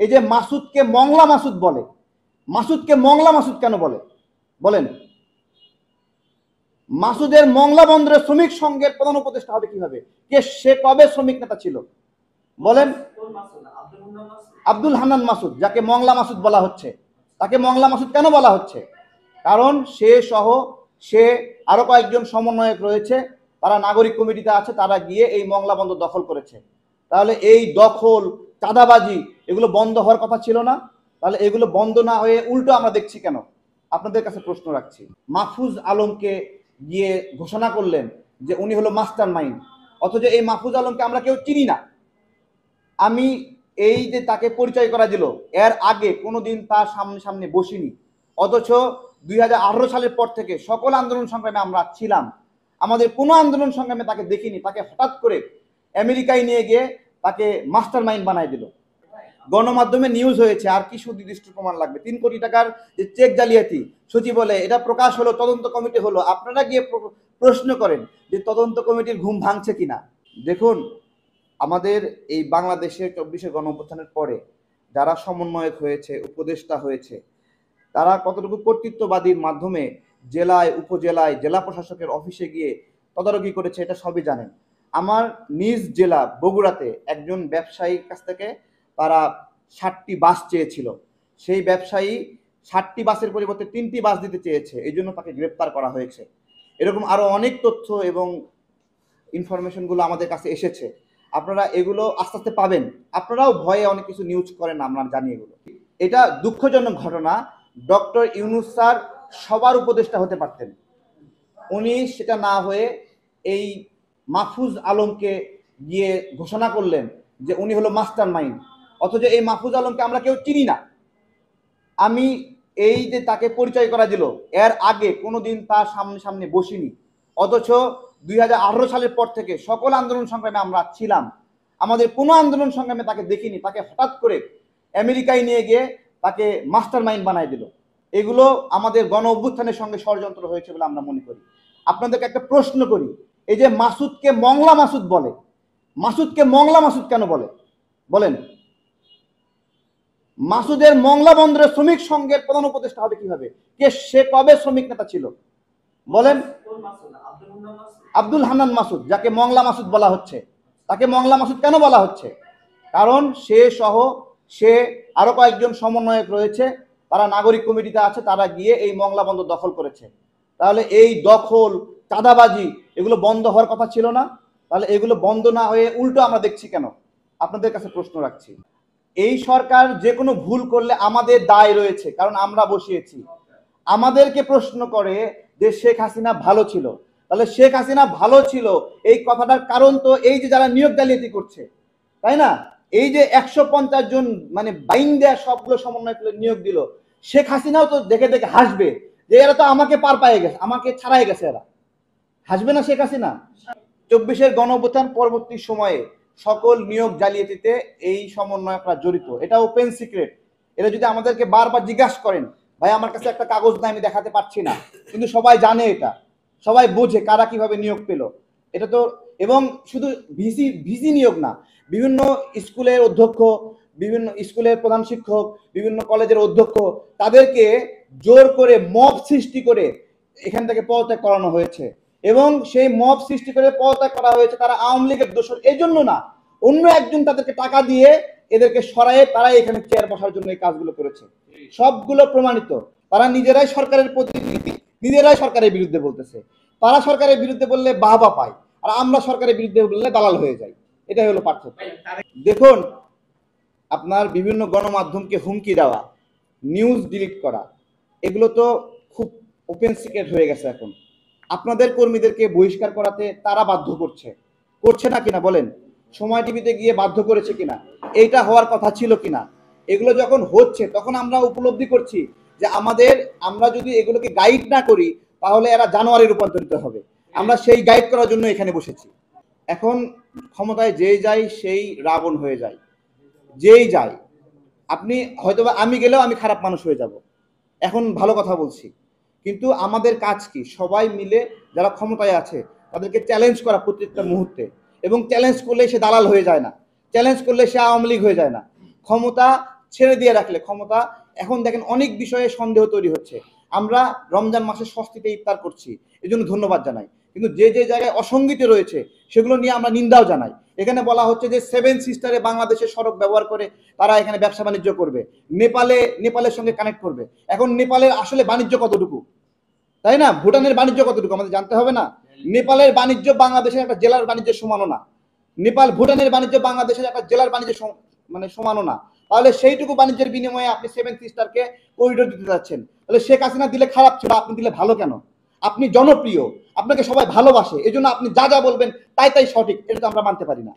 এই যে মাসুদকে মংলা মাসুদ বলে, মাসুদকে মংলা মাসুদ কেন বলে বলেন? মাসুদের মংলা বন্দরের শ্রমিক সংঘের প্রধান উপদেষ্টা হবে কিভাবে? কে সে? কবে শ্রমিক নেতা ছিল বলেন? আব্দুল হান্নান মাসুদ, যাকে মংলা মাসুদ বলা হচ্ছে, তাকে মংলা মাসুদ কেন বলা হচ্ছে? কারণ সে সহ সে আরো কয়েকজন সমন্বয়ক রয়েছে, তারা নাগরিক কমিটিতে আছে, তারা গিয়ে এই মংলা বন্দর দখল করেছে। তাহলে এই দখল, চাঁদাবাজি এগুলো বন্ধ হওয়ার কথা ছিল না? তাহলে এগুলো বন্ধ না হয়ে উল্টো আমরা দেখছি কেন? আপনাদের কাছে প্রশ্ন রাখছি। মাহফুজ আলমকে গিয়ে ঘোষণা করলেন যে উনি হলো মাস্টার মাইন্ড, অথচ এই মাহফুজ আলমকে আমরা কেউ চিনি না। আমি এই যে তাকে পরিচয় করা দিল, এর আগে কোনোদিন তার সামনে সামনে বসিনি, অথচ 2018 সালের পর থেকে সকল আন্দোলন সংগ্রামে আমরা ছিলাম, আমাদের কোনো আন্দোলন সংগ্রামে তাকে দেখিনি। তাকে হঠাৎ করে আমেরিকায় নিয়ে গিয়ে তাকে মাস্টার মাইন্ড বানায় দিল। গণমাধ্যমে নিউজ হয়েছে, আর কি সুনির্দিষ্ট প্রমাণ লাগবে? 3 কোটি টাকার যে চেক জালিয়াতি, সচিব বলে এটা প্রকাশ হলো, তদন্ত কমিটি হলো। আপনারা গিয়ে প্রশ্ন করেন যে তদন্ত কমিটির ঘুম ভাঙছে কিনা। দেখুন, আমাদের এই বাংলাদেশের 24শে গণঅভ্যুত্থানের পরে যারা সমন্বয়ক হয়েছে, উপদেষ্টা হয়েছে, তারা কতটুকু কর্তৃত্ববাদীর মাধ্যমে জেলায়, উপজেলায়, জেলা প্রশাসকের অফিসে গিয়ে তদারকি করেছে, এটা সবই জানেন। আমার নিজ জেলা বগুড়াতে একজন ব্যবসায়ীর কাছ থেকে তারা 60টি বাস চেয়েছিল। সেই ব্যবসায়ী 60টি বাসের পরিবর্তে 3টি বাস দিতে চেয়েছে, এই জন্য তাকে গ্রেপ্তার করা হয়েছে। এরকম আরো অনেক তথ্য এবং ইনফরমেশনগুলো আমাদের কাছে এসেছে। আপনারা এগুলো আস্তে আস্তে পাবেন। আপনারাও ভয়ে অনেক কিছু নিউজ করেন, আমরা জানি এগুলো। এটা দুঃখজনক ঘটনা। ডক্টর ইউনূস স্যার সবার উপদেষ্টা হতে পারতেন, উনি সেটা না হয়ে এই মাহফুজ আলমকে গিয়ে ঘোষণা করলেন যে উনি হলো মাস্টার মাইন্ড, অথচ এই মাহফুজ আলমকে আমরা কেউ চিনি না। আমি এই যে তাকে পরিচয় করা দিল, এর আগে কোনোদিন তার সামনে সামনে বসিনি, অথচ 2018 সালের পর থেকে সকল আন্দোলন সংগ্রামে আমরা ছিলাম, আমাদের কোনো আন্দোলন সংগ্রামে তাকে দেখিনি। তাকে হঠাৎ করে আমেরিকায় নিয়ে গিয়ে তাকে মাস্টার মাইন্ড বানায় দিল। এগুলো আমাদের গণ অভ্যুত্থানের সঙ্গে ষড়যন্ত্র হয়েছে বলে আমরা মনে করি। আপনাদেরকে একটা প্রশ্ন করি, এই যে মাসুদকে মংলা মাসুদ বলে, মাসুদকে মংলা মাসুদ কেন বলে বলেন? মাসুদের মংলা বন্দরের শ্রমিক সংঘের প্রধান উপদেষ্টা হবে কিভাবে? কে সে? কবে শ্রমিক নেতা ছিল বলেন? আব্দুল হান্নান মাসুদ, যাকে মংলা মাসুদ বলা হচ্ছে, তাকে মংলা মাসুদ কেন বলা হচ্ছে? কারণ সে সহ সে আরো কয়েকজন সমন্বয়ক রয়েছে, তারা নাগরিক কমিটিতে আছে, তারা গিয়ে এই মংলা বন্দর দখল করেছে। তাহলে এই দখল, চাঁদাবাজি এগুলো বন্ধ হওয়ার কথা ছিল না? তাহলে এগুলো বন্ধ না হয়ে উল্টো আমরা দেখছি কেন? আপনাদের কাছে প্রশ্ন রাখছি। এই সরকার যে কোনো ভুল করলে আমাদের দায় রয়েছে, কারণ আমরা বসিয়েছি। আমাদেরকে প্রশ্ন করে যে শেখ হাসিনা ভালো ছিল, তাহলে শেখ হাসিনা ভালো ছিল এই কথাটার কারণ তো এই যে যারা নিয়োগ জালিয়াতি করছে, তাই না? এই যে 150 জন মানে বাইন দেয়া সবগুলো সমন্বয় করে নিয়োগ দিল, শেখ হাসিনাও তো দেখে দেখে হাসবে যে এরা তো আমাকে পার পায়ে গেছে, আমাকে ছাড়াই গেছে। এরা হাসবে না শেখ হাসিনা? 24-এর গণঅভ্যুত্থান পরবর্তী সময়ে সকল নিয়োগ জালিয়াতিতে এই সমন্বয়করা জড়িত, এটা ওপেন সিক্রেট। এরা যদি আমাদেরকে বারবার জিজ্ঞাসা করেন, ভাই আমার কাছে একটা কাগজ নাই, আমি দেখাতে পারছি না, কিন্তু সবাই জানে, এটা সবাই বোঝে কারা কিভাবে নিয়োগ পেল। এটা তো, এবং শুধু ভিসি নিয়োগ না, বিভিন্ন স্কুলের অধ্যক্ষ, বিভিন্ন স্কুলের প্রধান শিক্ষক, বিভিন্ন কলেজের অধ্যক্ষ, তাদেরকে জোর করে মব সৃষ্টি করে এখান থেকে পদত্যাগ করানো হয়েছে। এবং সেই মব সৃষ্টি করে পদত্যাগ করা হয়েছে তারা আওয়ামী লীগের দোষর এই জন্য না, অন্য একজন তাদেরকে টাকা দিয়ে এদেরকে সরায়ে তারাই এখানে চেয়ার বসার জন্য এই কাজগুলো করেছে। সবগুলো প্রমাণিত। তারা নিজেরাই সরকারের প্রতিনিধি, নিজেরাই সরকারের বিরুদ্ধে বলতেছে। তারা সরকারের বিরুদ্ধে বললে বাহবা পায়, আর আমরা সরকারের বিরুদ্ধে বললে দালাল হয়ে যাই। এটাই হলো পার্থক্য। দেখুন, আপনার বিভিন্ন গণমাধ্যমকে হুমকি দেওয়া, নিউজ ডিলিট করা, এগুলো তো খুব ওপেন সিক্রেট হয়ে গেছে এখন। আপনাদের কর্মীদেরকে বহিষ্কার করাতে তারা বাধ্য করছে না কিনা বলেন? সময় টিভিতে গিয়ে বাধ্য করেছে কিনা? এইটা হওয়ার কথা ছিল কিনা? এগুলো যখন হচ্ছে তখন আমরা উপলব্ধি করছি যে আমরা যদি এগুলোকে গাইড না করি তাহলে এরা জানোয়ারে রূপান্তরিত হবে। আমরা সেই গাইড করার জন্য এখানে বসেছি। এখন ক্ষমতায় যেই যায় সেই রাবণ হয়ে যায়, যেই যায়। আপনি হয়তোবা আমি গেলেও আমি খারাপ মানুষ হয়ে যাব, এখন ভালো কথা বলছি। কিন্তু আমাদের কাজ কি? সবাই মিলে যারা ক্ষমতায় আছে তাদেরকে চ্যালেঞ্জ করা প্রত্যেকটা মুহূর্তে, এবং চ্যালেঞ্জ করলে সে দালাল হয়ে যায় না, চ্যালেঞ্জ করলে সে আওয়ামী লীগ হয়ে যায় না। ক্ষমতা ছেড়ে দিয়ে রাখলে ক্ষমতা, এখন দেখেন অনেক বিষয়ে সন্দেহ তৈরি হচ্ছে। আমরা রমজান মাসে স্বস্তিতে ইফতার করছি, এই জন্য ধন্যবাদ জানাই, কিন্তু যে যে জায়গায় অসঙ্গতি রয়েছে সেগুলো নিয়ে আমরা নিন্দাও জানাই। এখানে বলা হচ্ছে যে 7 সিস্টারে বাংলাদেশের সড়ক ব্যবহার করে তারা এখানে ব্যবসা বাণিজ্য করবে, নেপালের সঙ্গে কানেক্ট করবে। এখন নেপালের আসলে বাণিজ্য কতটুকু, তাই না? ভুটানের বাণিজ্য কতটুকু আমাদের জানতে হবে না? নেপালের বাণিজ্য বাংলাদেশের একটা জেলার বাণিজ্যের সমানও না। ভুটানের বাণিজ্য বাংলাদেশের একটা জেলার বাণিজ্য মানে সমানও না। তাহলে সেইটুকু বাণিজ্যের বিনিময়ে আপনি 7 সিস্টারকে করিডোর দিতে যাচ্ছেন, তাহলে শেখ হাসিনা দিলে খারাপ ছিল, আপনি দিলে ভালো কেন? আপনি জনপ্রিয়, আপনাকে সবাই ভালোবাসে, এই জন্য আপনি যা যা বলবেন তাই তাই সঠিক, এটা তো আমরা মানতে পারি না।